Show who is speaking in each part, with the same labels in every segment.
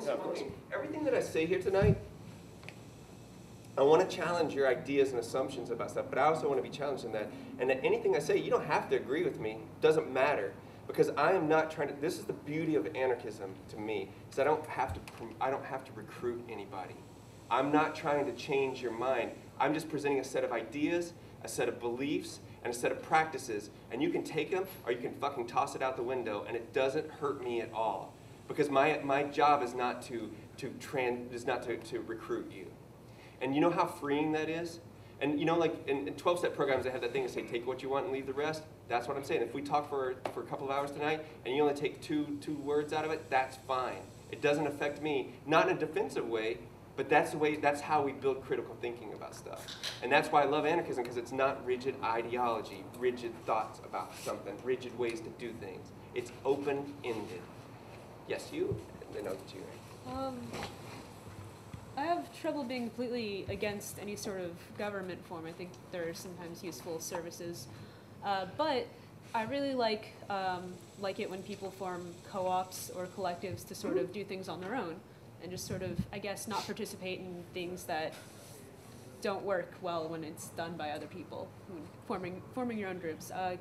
Speaker 1: one small thing. Everything that I say here tonight, I want to challenge your ideas and assumptions about stuff, but I also want to be challenged in that. And that anything I say, you don't have to agree with me. It doesn't matter. Because I am not trying to, this is the beauty of anarchism to me, is I don't have to recruit anybody. I'm not trying to change your mind. I'm just presenting a set of ideas, a set of beliefs, and a set of practices. And you can take them, or you can fucking toss it out the window, and it doesn't hurt me at all. Because my job is not to recruit you. And you know how freeing that is? And you know, like in 12-step programs, they have that thing to say, take what you want and leave the rest. That's what I'm saying. If we talk for a couple of hours tonight, and you only take two words out of it, that's fine. It doesn't affect me, not in a defensive way, but that's how we build critical thinking about stuff. And that's why I love anarchism, because it's not rigid ideology, rigid thoughts about something, rigid ways to do things. It's open-ended. Yes, you? I know that you.
Speaker 2: I have trouble being completely against any sort of government form. I think there are sometimes useful services. But I really like it when people form co-ops or collectives to sort of do things on their own and just sort of, I guess, not participate in things that don't work well when it's done by other people, forming your own groups. I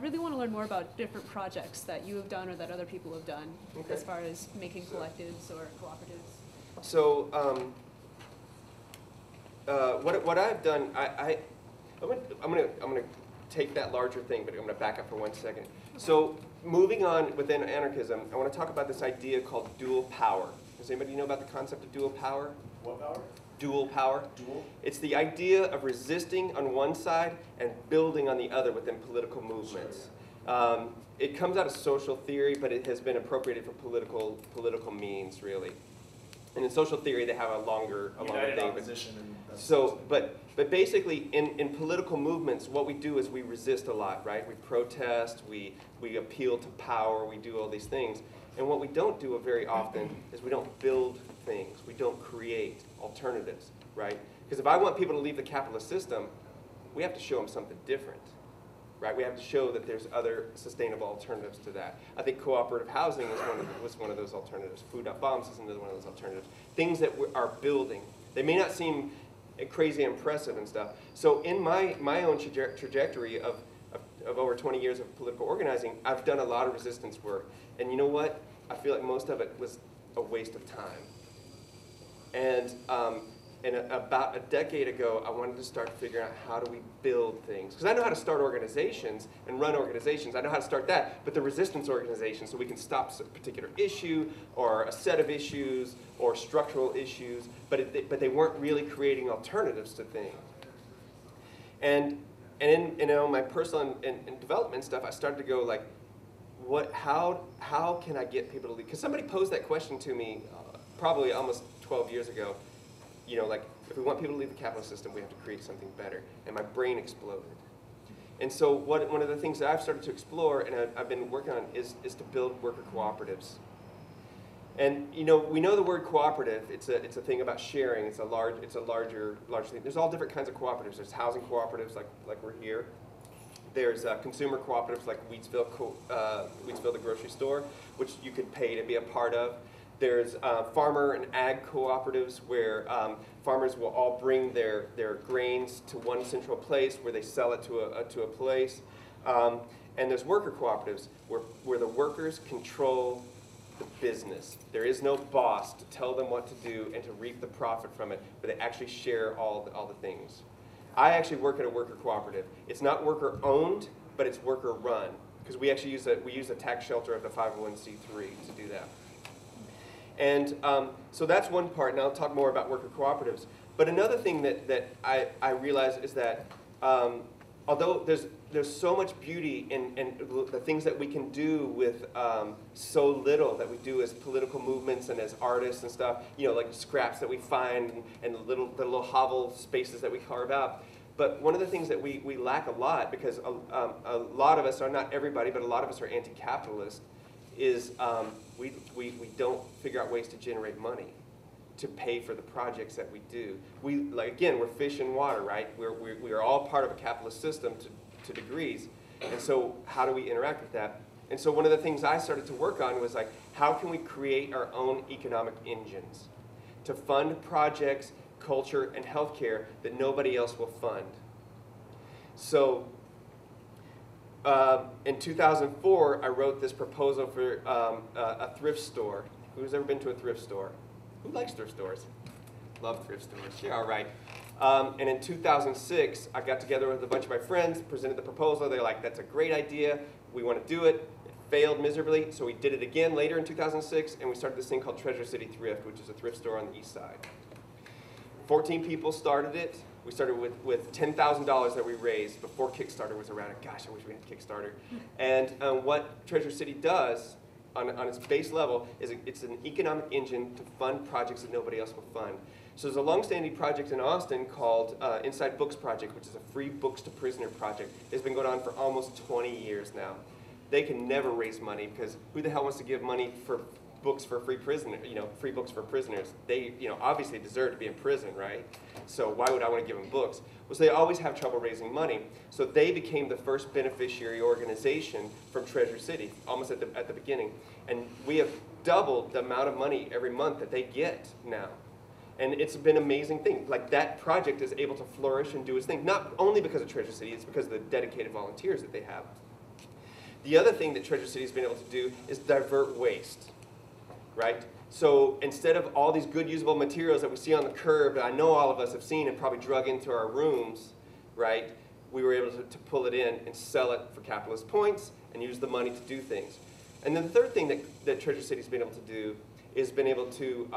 Speaker 2: really want to learn more about different projects that you have done or that other people have done, as far as making collectives or cooperatives.
Speaker 1: So what I've done, I'm gonna take that larger thing, but I'm gonna back up for 1 second. Okay. So moving on within anarchism, I want to talk about this idea called dual power. Does anybody know about the concept of dual power?
Speaker 3: What power?
Speaker 1: Dual power.
Speaker 3: Dual?
Speaker 1: It's the idea of resisting on one side and building on the other within political movements. Sure. It comes out of social theory, but it has been appropriated for political means, really. And in social theory, they have a longer thing.
Speaker 3: Opposition.
Speaker 1: So, but basically, in political movements, what we do is we resist a lot, right? We protest, we appeal to power, we do all these things. And what we don't do very often is we don't build things. We don't create alternatives, right? Because if I want people to leave the capitalist system, we have to show them something different, right? We have to show that there's other sustainable alternatives to that. I think cooperative housing was one of those alternatives. Food.bombs is another one of those alternatives. Things that are building. They may not seem crazy impressive and stuff. So in my own trajectory of over 20 years of political organizing, I've done a lot of resistance work. And you know what? I feel like most of it was a waste of time. And about a decade ago, I wanted to start figuring out how do we build things. Because I know how to start organizations and run organizations. I know how to start that. But the resistance organization, so we can stop a particular issue or a set of issues or structural issues, but they weren't really creating alternatives to things. And in my personal and development stuff, I started to go like, how can I get people to leave? Because somebody posed that question to me probably almost 12 years ago. You know, like, if we want people to leave the capitalist system, we have to create something better. And my brain exploded. And so one of the things that I've started to explore and I've been working on is to build worker cooperatives. And you know, we know the word cooperative. It's a thing about sharing. It's a larger thing. There's all different kinds of cooperatives. There's housing cooperatives like we're here. There's consumer cooperatives like Wheatsville, the grocery store, which you could pay to be a part of. There's farmer and ag cooperatives where farmers will all bring their grains to one central place where they sell it to a place. And there's worker cooperatives where the workers control the business. There is no boss to tell them what to do and to reap the profit from it, but they actually share all the things. I actually work at a worker cooperative. It's not worker owned, but it's worker run, because we actually use the tax shelter of the 501c3 to do that. And so that's one part, and I'll talk more about worker cooperatives. But another thing that I realize is that although there's so much beauty in the things that we can do with so little that we do as political movements and as artists and stuff, you know, like scraps that we find and the little hovel spaces that we carve out. But one of the things that we lack a lot, because a lot of us are, not everybody, but a lot of us are anti-capitalist, is we don't figure out ways to generate money to pay for the projects that we do. Again, we're fish in water, right? We are all part of a capitalist system to degrees. And so how do we interact with that? And so one of the things I started to work on was like, how can we create our own economic engines to fund projects, culture, and healthcare that nobody else will fund? So in 2004, I wrote this proposal for a thrift store. Who's ever been to a thrift store? Who likes thrift stores? Love thrift stores. Yeah, all right. And in 2006, I got together with a bunch of my friends, presented the proposal. They're like, that's a great idea. We want to do it. It failed miserably, so we did it again later in 2006, and we started this thing called Treasure City Thrift, which is a thrift store on the east side. 14 people started it. We started with $10,000 that we raised before Kickstarter was around. Gosh, I wish we had Kickstarter. And what Treasure City does on its base level is it's an economic engine to fund projects that nobody else will fund. So there's a long-standing project in Austin called Inside Books Project, which is a free books to prisoner project. It's been going on for almost 20 years now. They can never raise money because who the hell wants to give money for books for free books for prisoners? They, obviously deserve to be in prison, right? So why would I want to give them books? Well, so they always have trouble raising money. So they became the first beneficiary organization from Treasure City, almost at the beginning. And we have doubled the amount of money every month that they get now. And it's been an amazing thing. Like, that project is able to flourish and do its thing, not only because of Treasure City, it's because of the dedicated volunteers that they have. The other thing that Treasure City has been able to do is divert waste, right? So instead of all these good usable materials that we see on the curb that I know all of us have seen and probably drug into our rooms, right? We were able to pull it in and sell it for capitalist points and use the money to do things. And then the third thing that Treasure City's been able to do is been able to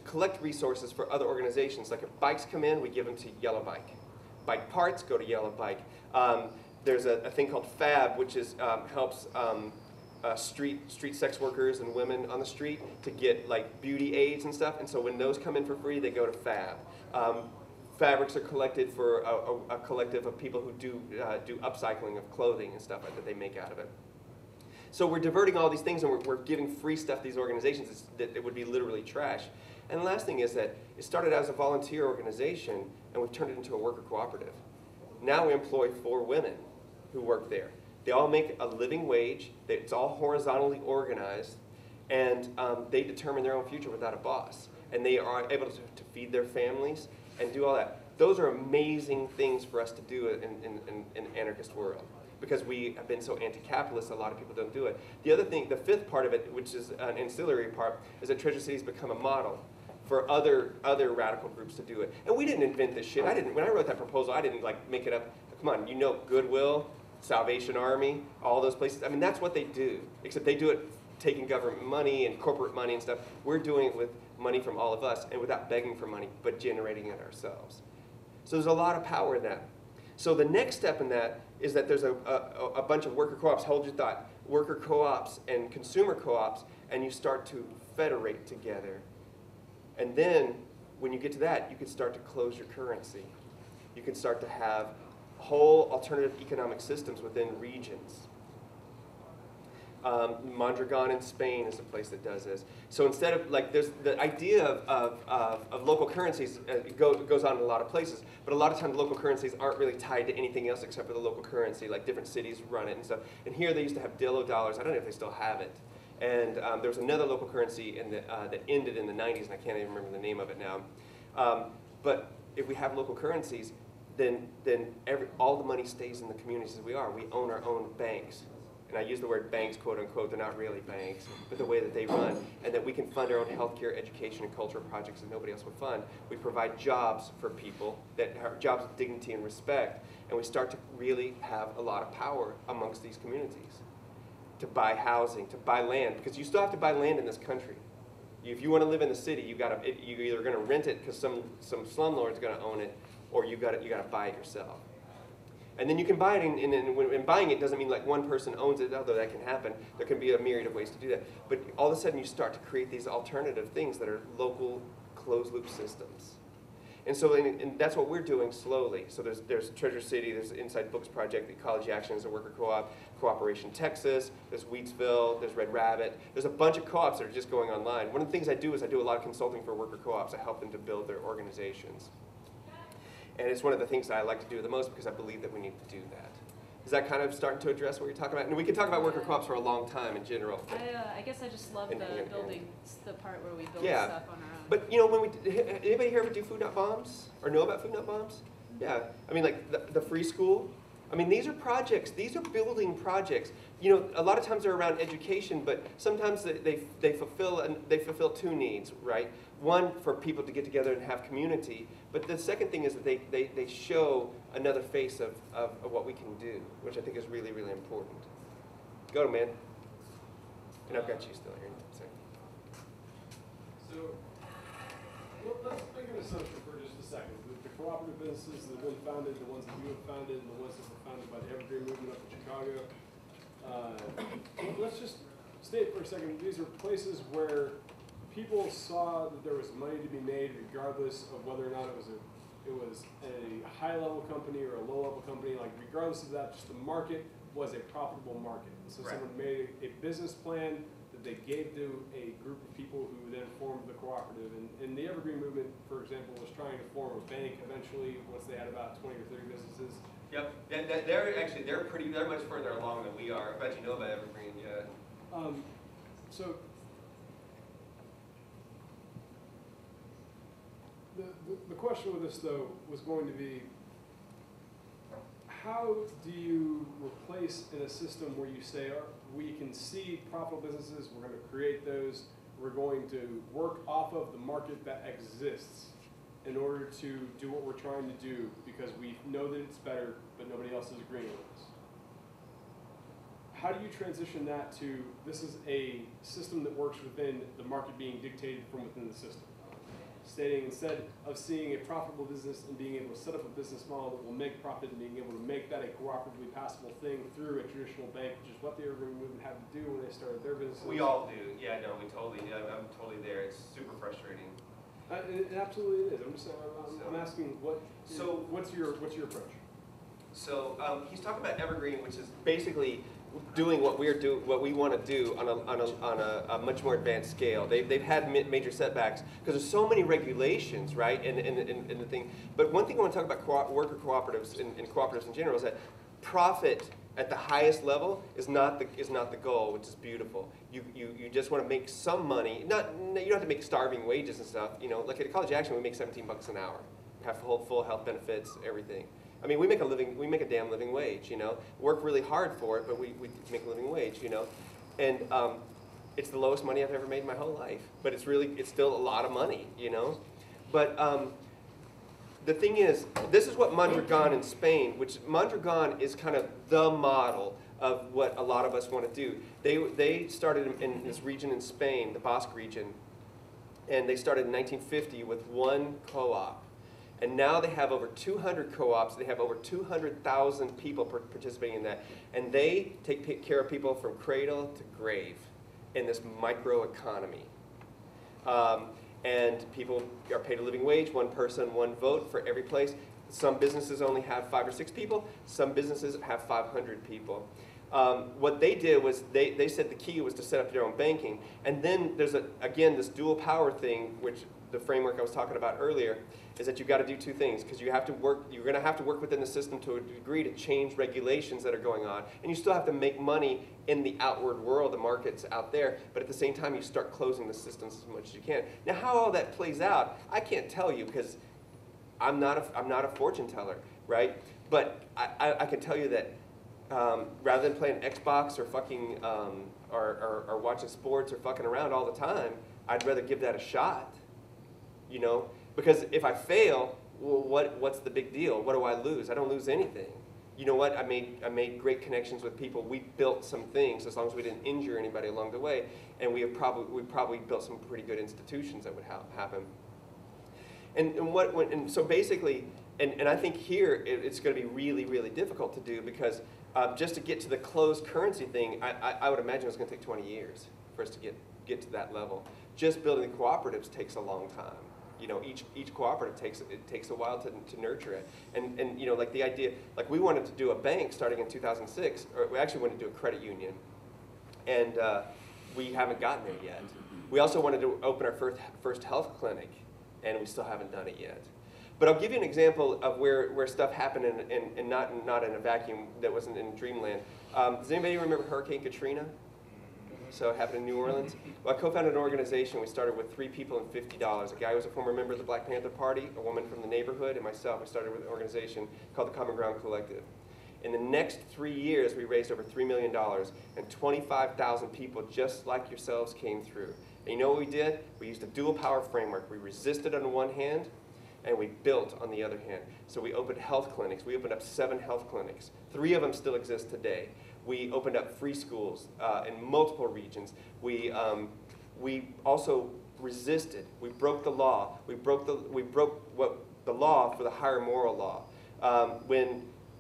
Speaker 1: collect resources for other organizations. Like if bikes come in, we give them to Yellow Bike. Bike parts go to Yellow Bike. There's a thing called FAB, which is helps street sex workers and women on the street to get like beauty aids and stuff. And so when those come in for free, they go to FAB. Fabrics are collected for a collective of people who do upcycling of clothing and stuff that they make out of it. So we're diverting all these things, and we're giving free stuff to these organizations that it would be literally trash. And the last thing is that it started as a volunteer organization, and we've turned it into a worker cooperative. Now we employ 4 women who work there. They all make a living wage. It's all horizontally organized, and they determine their own future without a boss. And they are able to feed their families and do all that. Those are amazing things for us to do in an anarchist world, because we have been so anti-capitalist, a lot of people don't do it. The other thing, the 5th part of it, which is an ancillary part, is that Treasure City's become a model for other radical groups to do it. And we didn't invent this shit. When I wrote that proposal, I didn't like make it up. Come on, Goodwill, Salvation Army, all those places. I mean, that's what they do, except they do it taking government money and corporate money and stuff. We're doing it with money from all of us and without begging for money, but generating it ourselves. So there's a lot of power in that. So the next step in that is that there's a bunch of worker co-ops, hold your thought, worker co-ops and consumer co-ops, and you start to federate together. And then when you get to that, you can start to close your currency. You can start to have whole alternative economic systems within regions. Mondragon in Spain is a place that does this. So instead of, like, there's the idea of local currencies goes on in a lot of places, but a lot of times local currencies aren't really tied to anything else except for the local currency, like different cities run it and stuff. And here they used to have Dillo dollars. I don't know if they still have it. And there was another local currency that ended in the 90s, and I can't even remember the name of it now. But if we have local currencies, then all the money stays in the communities as we are. We own our own banks. And I use the word banks, quote unquote, they're not really banks, but the way that they run, and that we can fund our own healthcare, education, and cultural projects that nobody else would fund. We provide jobs for people, that are jobs of dignity and respect, and we start to really have a lot of power amongst these communities to buy housing, to buy land, because you still have to buy land in this country. If you want to live in the city, you're either going to rent it because some slumlord's going to own it, or you got to buy it yourself. And then you can buy it, and buying it doesn't mean like one person owns it, although that can happen. There can be a myriad of ways to do that. But all of a sudden you start to create these alternative things that are local closed-loop systems. And so and that's what we're doing slowly. So there's Treasure City, there's the Inside Books Project, the Ecology Action is a worker co-op, Cooperation Texas, there's Wheatsville, there's Red Rabbit. There's a bunch of co-ops that are just going online. One of the things I do is I do a lot of consulting for worker co-ops. I help them to build their organizations. And it's one of the things that I like to do the most because I believe that we need to do that. Is that kind of starting to address what you're talking about? And we could talk about worker co-ops for a long time in general.
Speaker 2: I guess I just love the building, the part where we build stuff on our own.
Speaker 1: But you know, when anybody here ever do Food Not Bombs or know about Food Not Bombs? Yeah, I mean, like the Free Skool. I mean, these are projects. These are building projects. You know, a lot of times they're around education, but sometimes they fulfill two needs, right? One, for people to get together and have community, but the second thing is that they show another face of what we can do, which I think is really, really important. Go, man. And I've got you still here.
Speaker 3: So, well, let's make an assumption for just a second. The cooperative businesses that have been founded, the ones that you have founded, and the ones that were founded by the Evergreen Movement up in Chicago, let's just state for a second, these are places where people saw that there was money to be made regardless of whether or not it was a high-level company or a low-level company. Like, regardless of that, just the market was a profitable market. So
Speaker 1: right.
Speaker 3: Someone made a business plan that they gave to a group of people who then formed the cooperative. And the Evergreen Movement, for example, was trying to form a bank eventually once they had about 20 or 30 businesses.
Speaker 1: Yep, they're much further along than we are. I bet you know about Evergreen, yeah.
Speaker 3: So the question with this, though, was going to be, how do you replace in a system where you say, we can see profitable businesses, we're going to create those, we're going to work off of the market that exists in order to do what we're trying to do because we know that it's better, but nobody else is agreeing with us? How do you transition that to, this is a system that works within the market being dictated from within the system? Stating, instead of seeing a profitable business and being able to set up a business model that will make profit and being able to make that a cooperatively passable thing through a traditional bank, which is what the Evergreen Movement had to do when they started their business.
Speaker 1: We all do. Yeah, no, I'm totally there. It's super frustrating.
Speaker 3: It absolutely is. I'm just I'm asking what's your approach? So
Speaker 1: he's talking about Evergreen, which is basically doing what we want to do on a much more advanced scale. They've had major setbacks because there's so many regulations, right? And the thing. But one thing I want to talk about worker cooperatives and cooperatives in general is that profit at the highest level is not the goal, which is beautiful. You just want to make some money. You don't have to make starving wages and stuff. You know, like at College Action, we make $17 an hour, have full health benefits, everything. I mean, we make a damn living wage, you know. Work really hard for it, but we make a living wage, you know. And it's the lowest money I've ever made in my whole life, but it's still a lot of money, you know. But the thing is, this is what Mondragon in Spain, which Mondragon is kind of the model of what a lot of us want to do. They started in this region in Spain, the Basque region, and they started in 1950 with one co-op. And now they have over 200 co-ops. They have over 200,000 people participating in that. And they take care of people from cradle to grave in this microeconomy. And people are paid a living wage, one person, one vote for every place. Some businesses only have 5 or 6 people. Some businesses have 500 people. What they did was they said the key was to set up their own banking. And then there's, again, this dual power thing, which the framework I was talking about earlier, is that you've got to do two things, because you're going to have to work within the system to a degree to change regulations that are going on, and you still have to make money in the outward world, the markets out there, but at the same time you start closing the systems as much as you can. Now how all that plays out, I can't tell you because I'm not a fortune teller, right? But I can tell you that rather than playing Xbox or fucking or watching sports or fucking around all the time, I'd rather give that a shot, you know? Because if I fail, well, what's the big deal? What do I lose? I don't lose anything. You know what? I made great connections with people. We built some things, as long as we didn't injure anybody along the way, and we probably built some pretty good institutions that would happen. And so basically, and I think here it's going to be really, really difficult to do because just to get to the closed currency thing, I would imagine it's going to take 20 years for us to get to that level. Just building the cooperatives takes a long time. You know, each cooperative takes a while to nurture it, and you know, like the idea, like we wanted to do a bank starting in 2006, or we actually wanted to do a credit union, and we haven't gotten there yet. We also wanted to open our first health clinic, and we still haven't done it yet. But I'll give you an example of where stuff happened and not in a vacuum, that wasn't in dreamland. Does anybody remember Hurricane Katrina? So it happened in New Orleans. Well, I co-founded an organization. We started with 3 people and $50. A guy who was a former member of the Black Panther Party, a woman from the neighborhood, and myself. We started with an organization called the Common Ground Collective. In the next 3 years, we raised over $3 million, and 25,000 people just like yourselves came through. And you know what we did? We used a dual power framework. We resisted on the one hand, and we built on the other hand. So we opened health clinics. We opened up 7 health clinics. 3 of them still exist today. We opened up free schools in multiple regions. We also resisted. We broke the law. We broke the law for the higher moral law.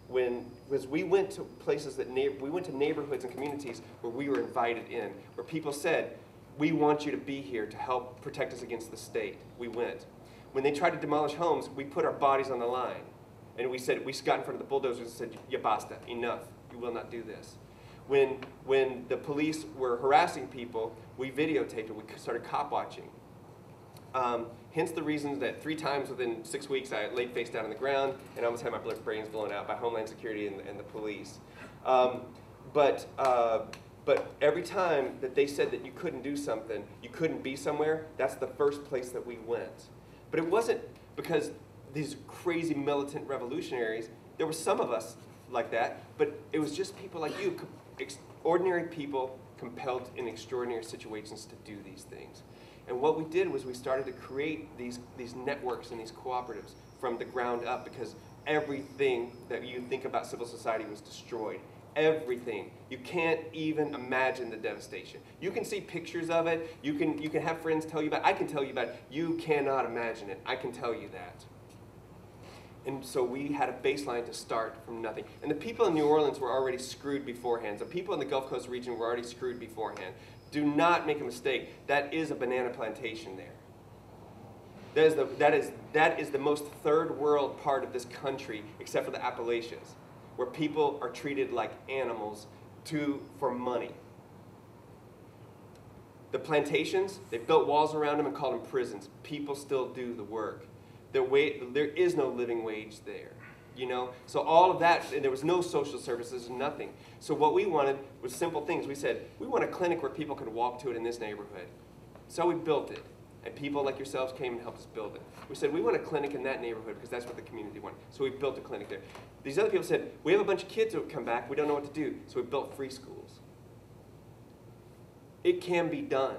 Speaker 1: Because we went to places we went to neighborhoods and communities where we were invited in, where people said, we want you to be here to help protect us against the state. We went. When they tried to demolish homes, we put our bodies on the line. And we got in front of the bulldozers and said, ya basta, enough. You will not do this. When the police were harassing people, we videotaped it. We started cop watching. Hence the reason that 3 times within 6 weeks I laid face down on the ground and almost had my brains blown out by Homeland Security and the police. But every time that they said that you couldn't do something, you couldn't be somewhere, that's the first place that we went. But it wasn't because these crazy militant revolutionaries, there were some of us like that, but it was just people like you, ordinary people compelled in extraordinary situations to do these things. And what we did was we started to create these networks and these cooperatives from the ground up, because everything that you think about civil society was destroyed. Everything. You can't even imagine the devastation. You can see pictures of it. You can have friends tell you about it. I can tell you about it. You cannot imagine it. I can tell you that. And so we had a baseline to start from nothing. And the people in New Orleans were already screwed beforehand. The people in the Gulf Coast region were already screwed beforehand. Do not make a mistake. That is a banana plantation there. That is the most third world part of this country, except for the Appalachians, where people are treated like animals for money. The plantations, they built walls around them and called them prisons. People still do the work. There is no living wage there, you know? So all of that, and there was no social services, nothing. So what we wanted was simple things. We said, we want a clinic where people could walk to it in this neighborhood. So we built it, and people like yourselves came and helped us build it. We said, we want a clinic in that neighborhood because that's what the community wanted. So we built a clinic there. These other people said, we have a bunch of kids who come back, we don't know what to do. So we built free schools. It can be done.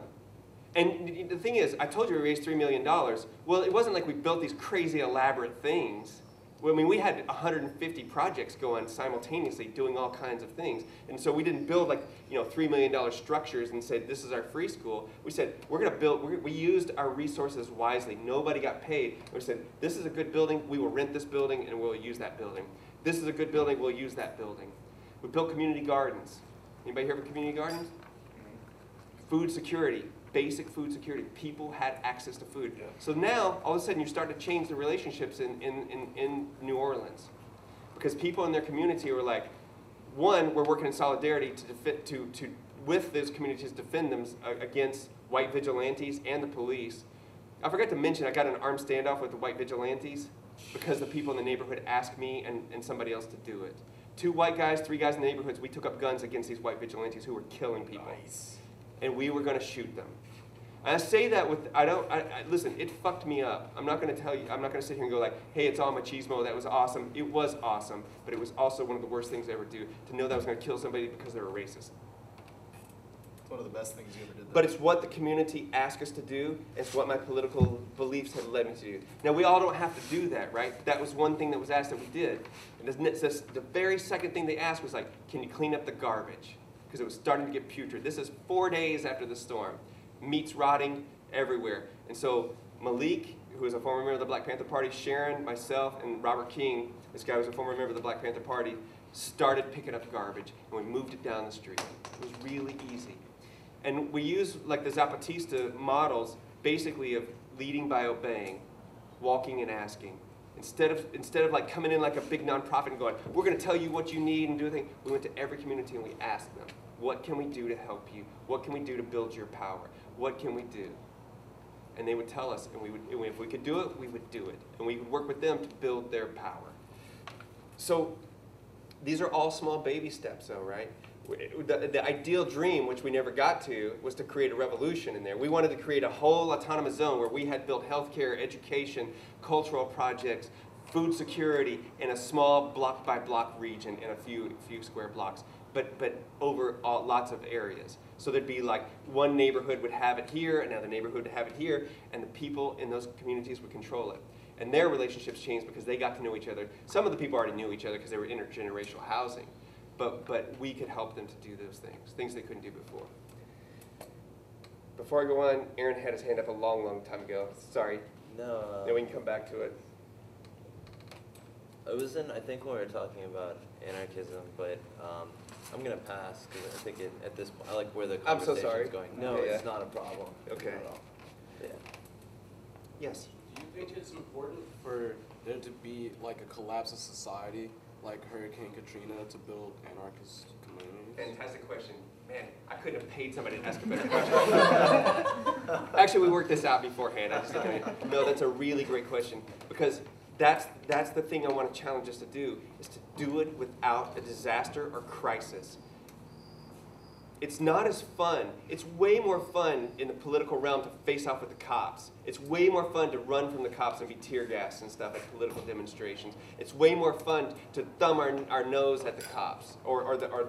Speaker 1: And the thing is, I told you we raised $3 million. Well, it wasn't like we built these crazy elaborate things. Well, I mean, we had 150 projects going simultaneously doing all kinds of things. And so we didn't build like, $3 million structures and say, this is our free school. We said, we're going to build, we used our resources wisely. Nobody got paid. We said, this is a good building. We will rent this building and we'll use that building. This is a good building. We'll use that building. We built community gardens. Anybody hear of community gardens? Food security. Basic food security. People had access to food. Yeah. So now, all of a sudden, you start to change the relationships in New Orleans. Because people in their community were like, one, we're working in solidarity with those communities to defend them against white vigilantes and the police. I forgot to mention, I got an armed standoff with the white vigilantes because the people in the neighborhood asked me and somebody else to do it. 2 white guys, 3 guys in the neighborhoods, we took up guns against these white vigilantes who were killing people. Nice. And we were going to shoot them. And I say that with, listen, it fucked me up. I'm not going to tell you, I'm not going to sit here and go like, hey, it's all machismo, that was awesome. It was awesome, but it was also one of the worst things I ever do, to know that I was going to kill somebody because they were racist.
Speaker 4: It's one of the best things you ever did, though.
Speaker 1: But it's what the community asked us to do. It's what my political beliefs have led me to do. Now, we all don't have to do that, right? That was one thing that was asked that we did. And the very second thing they asked was like, can you clean up the garbage? Because it was starting to get putrid. This is 4 days after the storm. Meat's rotting everywhere. And so Malik, who is a former member of the Black Panther Party, Sharon, myself, and Robert King, this guy was a former member of the Black Panther Party, started picking up garbage, and we moved it down the street. It was really easy. And we used like the Zapatista models, basically of leading by obeying, walking and asking. Instead of like coming in like a big nonprofit and going, we're going to tell you what you need and do a thing, we went to every community and we asked them, what can we do to help you? What can we do to build your power? What can we do? And they would tell us, and if we could do it, we would do it. And we would work with them to build their power. So these are all small baby steps, though, right? The ideal dream, which we never got to, was to create a revolution in there. We wanted to create a whole autonomous zone where we had built healthcare, education, cultural projects, food security in a small block-by-block region in a few square blocks, but over lots of areas. So there'd be like one neighborhood would have it here, another neighborhood would have it here, and the people in those communities would control it. And their relationships changed because they got to know each other. Some of the people already knew each other because they were intergenerational housing. But we could help them to do those things they couldn't do before. Before I go on, Aaron had his hand up a long, long time ago. Sorry.
Speaker 5: No.
Speaker 1: Then we can come back to it.
Speaker 5: It was I think when we were talking about anarchism, but I'm going to pass because I think at this point, I like where the
Speaker 1: I'm so
Speaker 5: conversation's
Speaker 1: sorry.
Speaker 5: going. No,
Speaker 1: Yeah.
Speaker 5: it's not a problem.
Speaker 1: Okay.
Speaker 5: Not at all. Yeah.
Speaker 1: Yes.
Speaker 6: Do you think it's important for there to be like a collapse of society, like Hurricane Katrina, to build anarchist communities?
Speaker 1: Fantastic question. Man, I couldn't have paid somebody to ask a better question. Actually, we worked this out beforehand. I just didn't know. No, that's a really great question because that's the thing I want to challenge us to do, is to do it without a disaster or crisis. It's not as fun. It's way more fun in the political realm to face off with the cops. It's way more fun to run from the cops and be tear gassed and stuff at political demonstrations. It's way more fun to thumb our nose at the cops or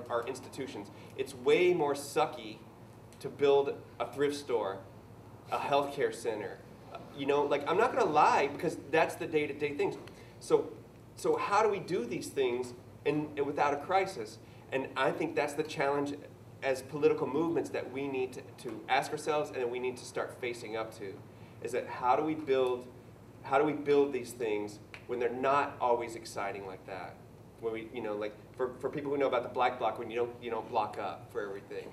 Speaker 1: our institutions. It's way more sucky to build a thrift store, a healthcare center. You know, like, I'm not going to lie because that's the day-to-day things. So how do we do these things without a crisis? And I think that's the challenge as political movements that we need to ask ourselves and that we need to start facing up to, is that how do we build these things when they're not always exciting like that? When we, like for people who know about the Black Bloc, when you don't block up for everything.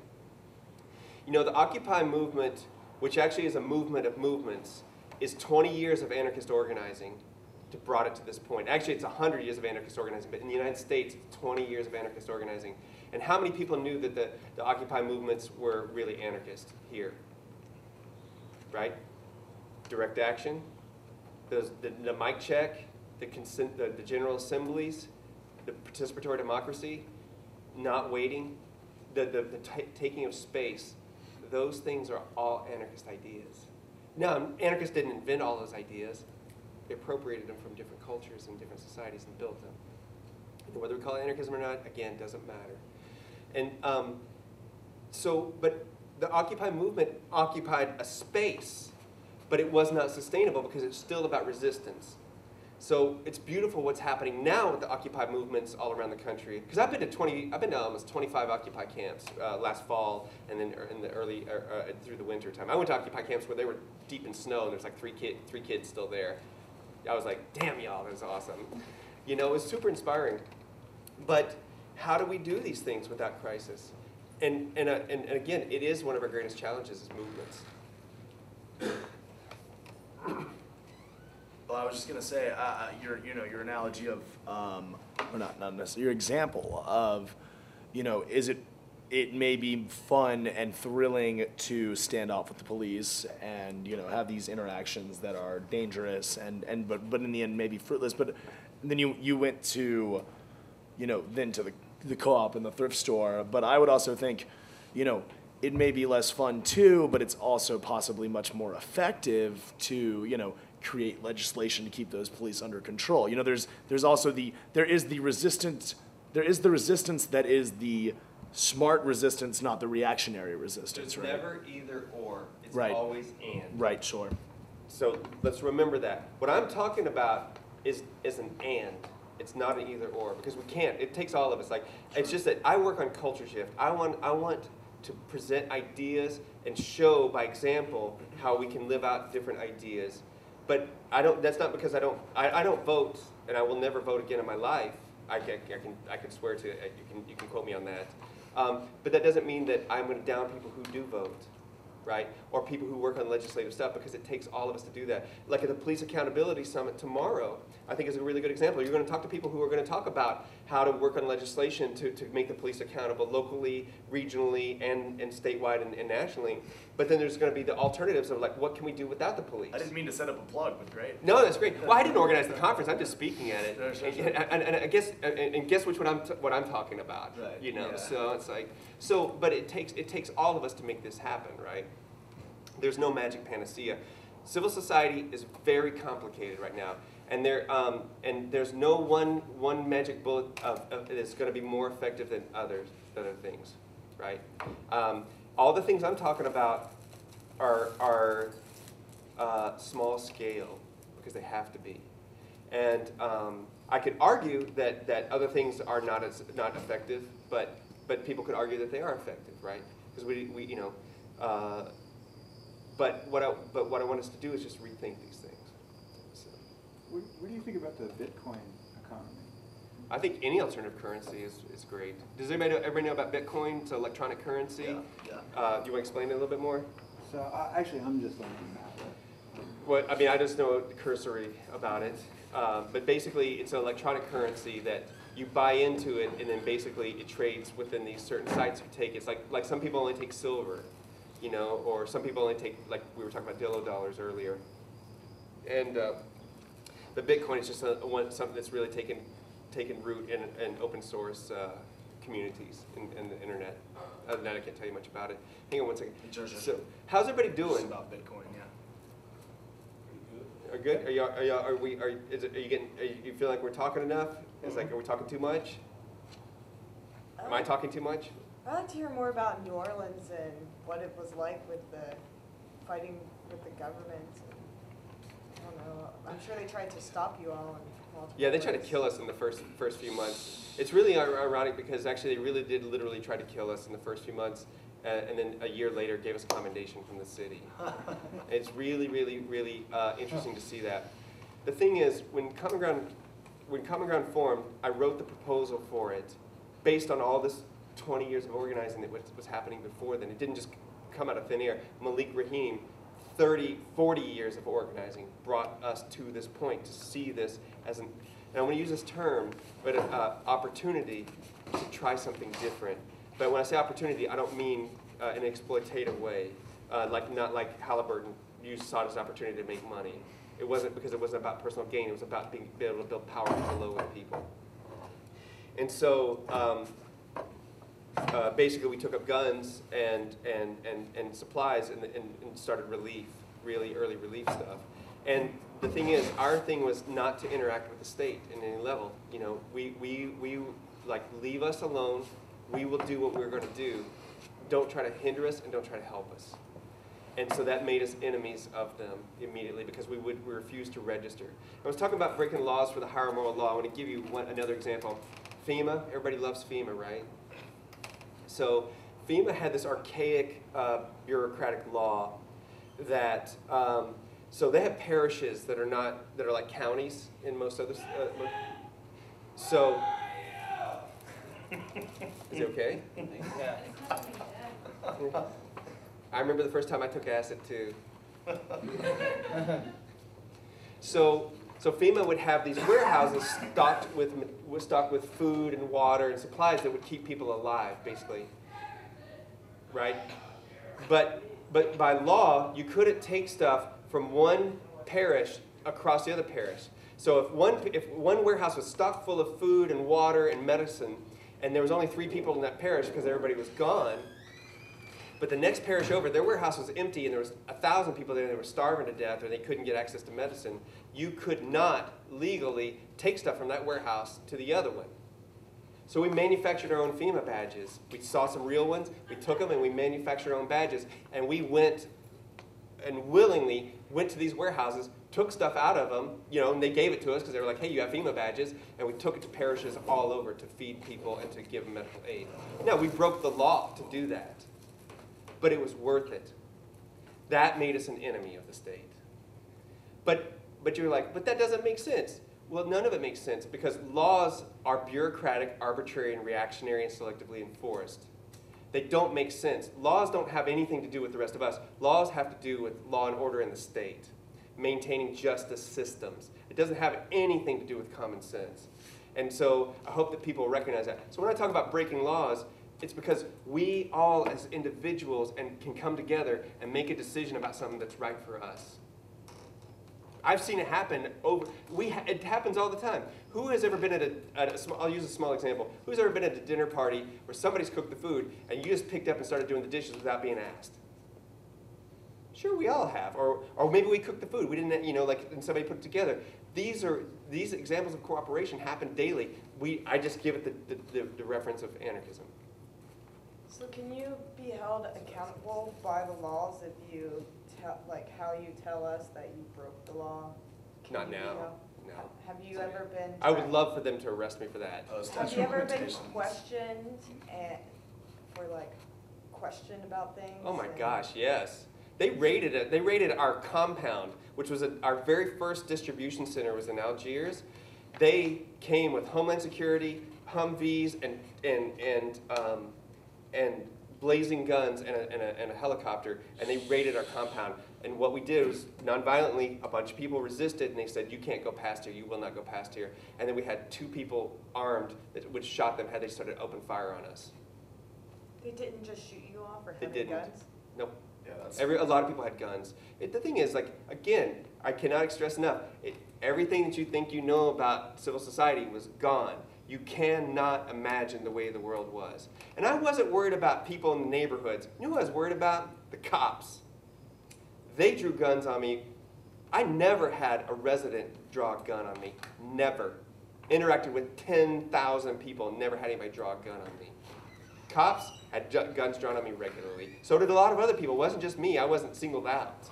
Speaker 1: The Occupy movement, which actually is a movement of movements, is 20 years of anarchist organizing to brought it to this point. Actually, it's 100 years of anarchist organizing, but in the United States, it's 20 years of anarchist organizing. And how many people knew that the Occupy movements were really anarchist here? Right? Direct action, the mic check, the General Assemblies, the participatory democracy, not waiting, the taking of space. Those things are all anarchist ideas. Now, anarchists didn't invent all those ideas. They appropriated them from different cultures and different societies and built them. And whether we call it anarchism or not, again, doesn't matter. And but the Occupy movement occupied a space, but it was not sustainable because it's still about resistance. So it's beautiful what's happening now with the Occupy movements all around the country. Because I've been to almost 25 Occupy camps last fall, and then in the early through the winter time. I went to Occupy camps where they were deep in snow, and there's like three kids still there. I was like, damn y'all, that was awesome. It was super inspiring. But how do we do these things without crisis? And again, it is one of our greatest challenges as movements.
Speaker 7: Well, I was just gonna say, your analogy of, or not necessarily, your example of, it may be fun and thrilling to stand off with the police and have these interactions that are dangerous but in the end maybe fruitless. But then you went to, then to the co-op and the thrift store. But I would also think, it may be less fun too, but it's also possibly much more effective to create legislation to keep those police under control. There's also the resistance that is the smart resistance, not the reactionary resistance.
Speaker 1: There's
Speaker 7: right?
Speaker 1: never either or. It's
Speaker 7: Right.
Speaker 1: always and.
Speaker 7: Right, sure.
Speaker 1: So let's remember that. What I'm talking about is an and. It's not an either or, because we can't. It takes all of us. It's just that I work on culture shift. I want to present ideas and show by example how we can live out different ideas. But that's not because I don't vote, and I will never vote again in my life. I can swear to it. You can quote me on that. But that doesn't mean that I'm going to down people who do vote. right? Or people who work on legislative stuff, because it takes all of us to do that. Like at the Police Accountability Summit tomorrow, I think is a really good example. You're going to talk to people who are going to talk about how to work on legislation to make the police accountable locally, regionally, and statewide and nationally. But then there's going to be the alternatives of like, what can we do without the police?
Speaker 7: I didn't mean to set up a plug, but great.
Speaker 1: No, that's great. Well, I didn't organize the conference. I'm just speaking at it.
Speaker 7: Sure.
Speaker 1: And I guess, and guess what I'm talking about.
Speaker 7: Right.
Speaker 1: You know,
Speaker 7: Yeah.
Speaker 1: so it's like, but it takes all of us to make this happen, right? There's no magic panacea. Civil society is very complicated right now, and there's no one magic bullet that's going to be more effective than other things, right? All the things I'm talking about are small scale because they have to be, and I could argue that other things are not effective, but people could argue that they are effective, right? Because we you know. But what I want us to do is just rethink these things. So,
Speaker 8: what do you think about the Bitcoin economy?
Speaker 1: I think any alternative currency is great. Does everybody know about Bitcoin? It's an electronic currency.
Speaker 7: Yeah.
Speaker 1: Do you want to explain it a little bit more?
Speaker 8: So actually, I'm just learning about it.
Speaker 1: Well, I mean, I just know cursory about it. But basically, it's an electronic currency that you buy into it, and then basically it trades within these certain sites you take. It's like some people only take silver, you know, or some people only take, like we were talking about Dillo dollars earlier. And the Bitcoin is just something that's really taken root in open source communities in the internet. Other than that, I can't tell you much about it. Hang on one second.
Speaker 7: Sure.
Speaker 1: So, how's everybody
Speaker 7: Just
Speaker 1: doing?
Speaker 7: about Bitcoin, yeah.
Speaker 1: Are good? You feel like we're talking enough? It's like, are we talking too much? Am I talking too much?
Speaker 9: I'd like to hear more about New Orleans and what it was like with the fighting with the government. I don't know. I'm sure they tried to stop you all in multiple
Speaker 1: Yeah, they tried to
Speaker 9: ways.
Speaker 1: kill us in the first few months. It's really ironic because actually they really did literally try to kill us in the first few months, and then a year later gave us commendation from the city. It's really, really, really interesting to see that. The thing is, when Common Ground formed, I wrote the proposal for it based on all this 20 years of organizing that was happening before then. It didn't just come out of thin air. Malik Rahim, 30, 40 years of organizing brought us to this point to see this as and I want to use this term, but an opportunity to try something different. But when I say opportunity, I don't mean in an exploitative way, not like Halliburton used saw it as an opportunity to make money. It wasn't because it wasn't about personal gain. It was about being able to build power below with people. And so basically, we took up guns and supplies and started relief, really early relief stuff. And the thing is, our thing was not to interact with the state in any level. You know, we like, leave us alone. We will do what we're going to do. Don't try to hinder us and don't try to help us. And so that made us enemies of them immediately because we refused to register. I was talking about breaking laws for the higher moral law. I want to give you another example. FEMA, everybody loves FEMA, right? So FEMA had this archaic bureaucratic law that, so they have parishes that are like counties in most others. So, is it okay?
Speaker 4: Yeah.
Speaker 1: I remember the first time I took acid too. So FEMA would have these warehouses stocked with food and water and supplies that would keep people alive, basically, right? But by law, you couldn't take stuff from one parish across the other parish. So if one warehouse was stocked full of food and water and medicine, and there was only 3 people in that parish because everybody was gone, but the next parish over, their warehouse was empty and there was 1,000 people there and they were starving to death or they couldn't get access to medicine, you could not legally take stuff from that warehouse to the other one. So we manufactured our own FEMA badges. We saw some real ones, we took them and we manufactured our own badges, and we went and willingly went to these warehouses, took stuff out of them, and they gave it to us because they were like, hey, you have FEMA badges, and we took it to parishes all over to feed people and to give them medical aid. Now, we broke the law to do that, but it was worth it. That made us an enemy of the state. But you're like, but that doesn't make sense. Well, none of it makes sense because laws are bureaucratic, arbitrary, and reactionary and selectively enforced. They don't make sense. Laws don't have anything to do with the rest of us. Laws have to do with law and order in the state, maintaining justice systems. It doesn't have anything to do with common sense. And so I hope that people recognize that. So when I talk about breaking laws, it's because we all as individuals can come together and make a decision about something that's right for us. I've seen it happen it happens all the time. Who has ever been I'll use a small example. Who's ever been at a dinner party where somebody's cooked the food and you just picked up and started doing the dishes without being asked? Sure, we all have. Or maybe we cooked the food. We didn't, and somebody put it together. These examples of cooperation happen daily. I just give it the reference of anarchism.
Speaker 9: So can you be held accountable by the laws if you how you tell us that you broke the law?
Speaker 1: Not now. No.
Speaker 9: Have you ever been?
Speaker 1: I would love for them to arrest me for that.
Speaker 9: Have you ever been questioned questioned about things?
Speaker 1: Oh my gosh, yes. They raided it. They raided our compound, which was our very first distribution center was in Algiers. They came with Homeland Security, Humvees, and blazing guns and a helicopter, and they raided our compound. And what we did was, nonviolently, a bunch of people resisted, and they said, you can't go past here, you will not go past here. And then we had 2 people armed, which shot them had they started open fire on us.
Speaker 9: They didn't just shoot you off or
Speaker 1: They
Speaker 9: have
Speaker 1: didn't.
Speaker 9: guns?
Speaker 1: Nope.
Speaker 7: Yeah,
Speaker 1: A lot of people had guns. The thing is, again, I cannot stress enough, everything that you think you know about civil society was gone. You cannot imagine the way the world was. And I wasn't worried about people in the neighborhoods. You know what I was worried about? The cops. They drew guns on me. I never had a resident draw a gun on me. Never. Interacted with 10,000 people, never had anybody draw a gun on me. Cops had guns drawn on me regularly. So did a lot of other people. It wasn't just me. I wasn't singled out.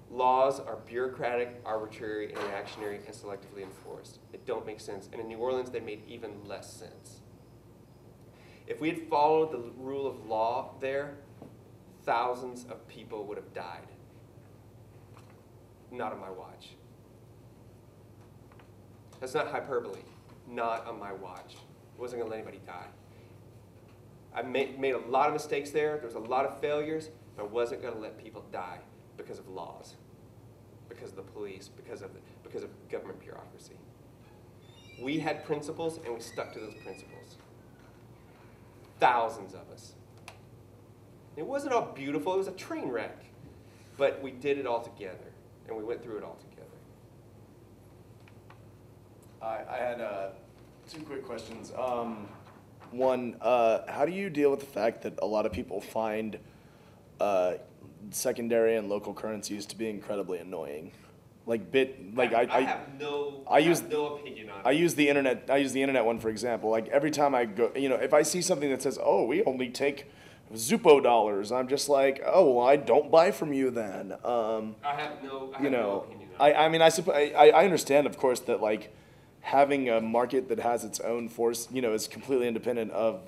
Speaker 1: Laws are bureaucratic, arbitrary, and reactionary, and selectively enforced. They don't make sense. And in New Orleans, they made even less sense. If we had followed the rule of law there, thousands of people would have died. Not on my watch. That's not hyperbole. Not on my watch. I wasn't going to let anybody die. I made a lot of mistakes there. There was a lot of failures, but I wasn't going to let people die because of laws, because of the police, because of government bureaucracy. We had principles, and we stuck to those principles. Thousands of us. It wasn't all beautiful. It was a train wreck. But we did it all together, and we went through it all together.
Speaker 7: I had 2 quick questions. One, how do you deal with the fact that a lot of people find secondary and local currencies to be incredibly annoying? I have no opinion on it. I use the internet one for example. Every time I go, if I see something that says, "Oh, we only take Zupo dollars," I'm just like, "Oh, well, I don't buy from you then."
Speaker 1: I have no opinion on it.
Speaker 7: I understand, of course, that having a market that has its own force, is completely independent of,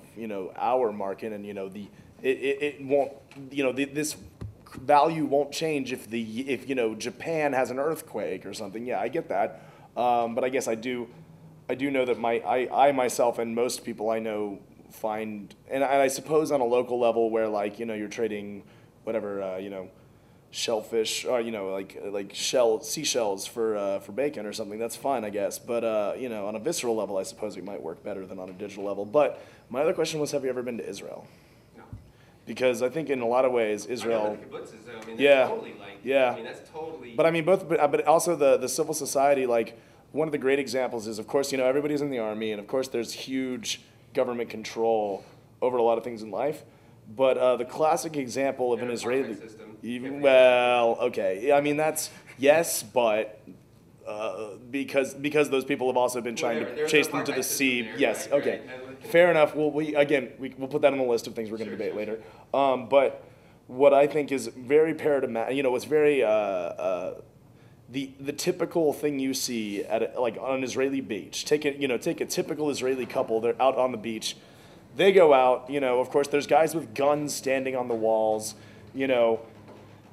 Speaker 7: our market, and it won't, this value won't change if Japan has an earthquake or something. Yeah, I get that, but I guess I do know that I myself and most people I know find, and I suppose on a local level where you're trading whatever shellfish, or seashells for bacon or something, that's fine, I guess. But on a visceral level, I suppose it might work better than on a digital level. But my other question was, have you ever been to Israel?
Speaker 1: No.
Speaker 7: Because I think in a lot of ways, Israel.
Speaker 1: I know the kibbutzes, though. That's totally that's totally.
Speaker 7: But but also the civil society, one of the great examples is, of course, everybody's in the army, and of course there's huge government control over a lot of things in life. But the classic example of an Israeli
Speaker 1: system.
Speaker 7: That's yes, but because those people have also been trying to chase them to the sea.
Speaker 1: There,
Speaker 7: yes,
Speaker 1: right,
Speaker 7: okay,
Speaker 1: right.
Speaker 7: fair enough. We'll put that on the list of things we're going to debate later. But what I think is very paradigmatic, was very the typical thing you see at on an Israeli beach. Take a typical Israeli couple. They're out on the beach. They go out. Of course, there's guys with guns standing on the walls.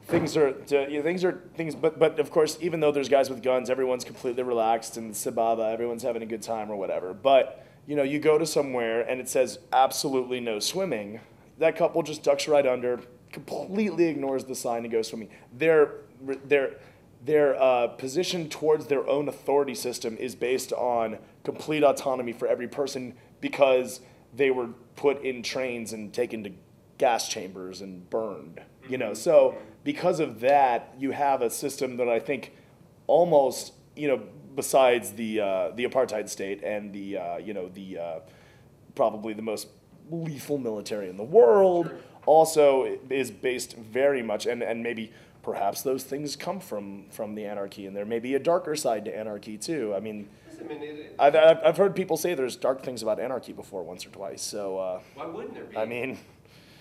Speaker 7: Things, but of course, even though there's guys with guns, everyone's completely relaxed and sababa, everyone's having a good time or whatever. But you know, you go to somewhere and it says absolutely no swimming. That couple just ducks right under, completely ignores the sign and goes swimming. Their position towards their own authority system is based on complete autonomy for every person because they were put in trains and taken to gas chambers and burned. You know, so because of that, you have a system that I think almost, you know, besides the apartheid state and the probably the most lethal military in the world, also is based very much, and maybe perhaps those things come from the anarchy, and there may be a darker side to anarchy too. I mean, I've heard people say there's dark things about anarchy before once or twice. So
Speaker 1: why wouldn't there be?
Speaker 7: I mean,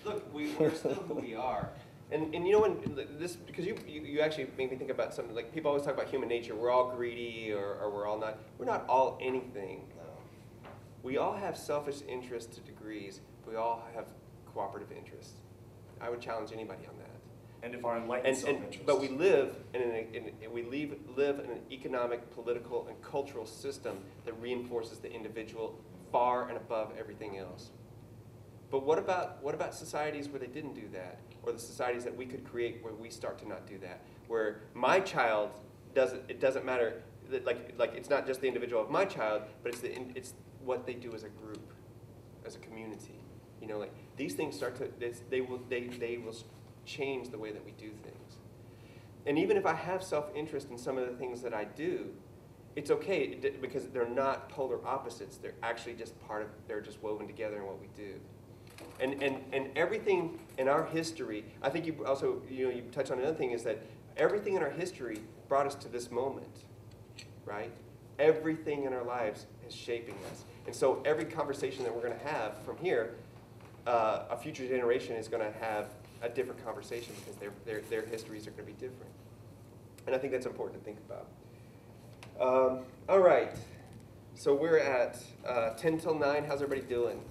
Speaker 1: look, we're still who we are. And you know, when this, because you actually made me think about something, like people always talk about human nature. We're all greedy or we're all not. We're not all anything. We all have selfish interests to degrees. We all have cooperative interests. I would challenge anybody on that.
Speaker 7: and if our enlightened self-interest.
Speaker 1: But we live in an economic, political, and cultural system that reinforces the individual far and above everything else. But what about societies where they didn't do that, or the societies that we could create where we start to not do that, where my child it doesn't matter, like it's not just the individual of my child, but it's what they do as a group, as a community. You know, like these things they will change the way that we do things. And even if I have self-interest in some of the things that I do, it's okay because they're not polar opposites. They're actually just they're just woven together in what we do. And everything in our history, I think you also, you touched on another thing, is that everything in our history brought us to this moment, right? Everything in our lives is shaping us. And so every conversation that we're going to have from here, a future generation is going to have a different conversation because their histories are going to be different. And I think that's important to think about. All right. So we're at 10 till 9. How's everybody doing?